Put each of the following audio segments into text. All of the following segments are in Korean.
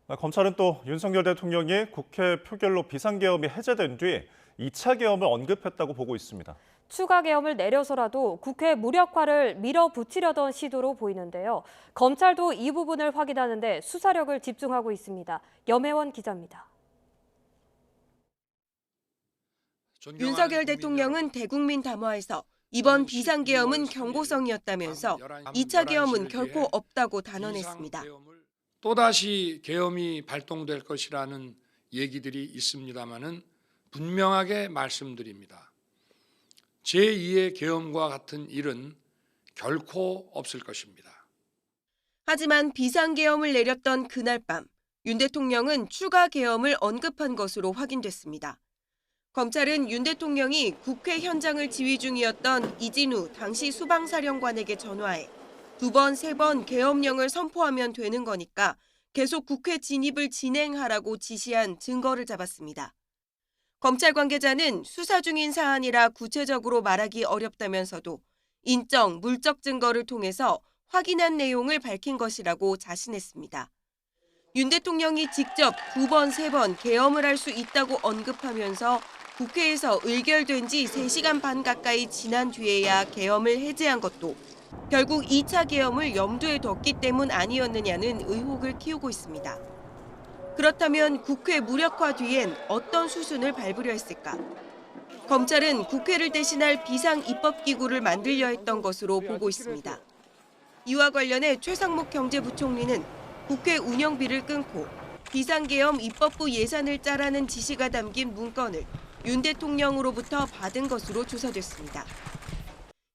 검찰은 또 윤석열 대통령이 국회 표결로 비상계엄이 해제된 뒤 2차 계엄을 언급했다고 보고 있습니다. 추가 계엄을 내려서라도 국회 무력화를 밀어붙이려던 시도로 보이는데요. 검찰도 이 부분을 확인하는데 수사력을 집중하고 있습니다. 염혜원 기자입니다. 윤석열 대통령은 대국민 담화에서 이번 비상계엄은 경고성이었다면서 2차 계엄은 결코 없다고 단언했습니다. 또다시 계엄이 발동될 것이라는 얘기들이 있습니다마는 분명하게 말씀드립니다. 제2의 계엄과 같은 일은 결코 없을 것입니다. 하지만 비상계엄을 내렸던 그날 밤, 윤 대통령은 추가 계엄을 언급한 것으로 확인됐습니다. 검찰은 윤 대통령이 국회 현장을 지휘 중이었던 이진우 당시 수방사령관에게 전화해 2번, 3번 계엄령을 선포하면 되는 거니까 계속 국회 진입을 진행하라고 지시한 증거를 잡았습니다. 검찰 관계자는 수사 중인 사안이라 구체적으로 말하기 어렵다면서도 인적, 물적 증거를 통해서 확인한 내용을 밝힌 것이라고 자신했습니다. 윤 대통령이 직접 2번, 3번 계엄을 할 수 있다고 언급하면서 국회에서 의결된 지 3시간 반 가까이 지난 뒤에야 계엄을 해제한 것도 결국 2차 계엄을 염두에 뒀기 때문 아니었느냐는 의혹을 키우고 있습니다. 그렇다면 국회 무력화 뒤엔 어떤 수순을 밟으려 했을까? 검찰은 국회를 대신할 비상입법기구를 만들려 했던 것으로 보고 있습니다. 이와 관련해 최상목 경제부총리는 국회 운영비를 끊고 비상계엄 입법부 예산을 짜라는 지시가 담긴 문건을 윤 대통령으로부터 받은 것으로 조사됐습니다.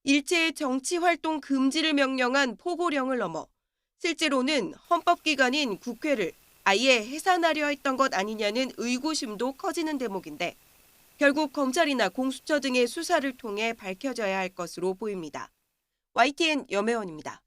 일체의 정치활동 금지를 명령한 포고령을 넘어 실제로는 헌법기관인 국회를 아예 해산하려 했던 것 아니냐는 의구심도 커지는 대목인데 결국 검찰이나 공수처 등의 수사를 통해 밝혀져야 할 것으로 보입니다. YTN 염혜원입니다.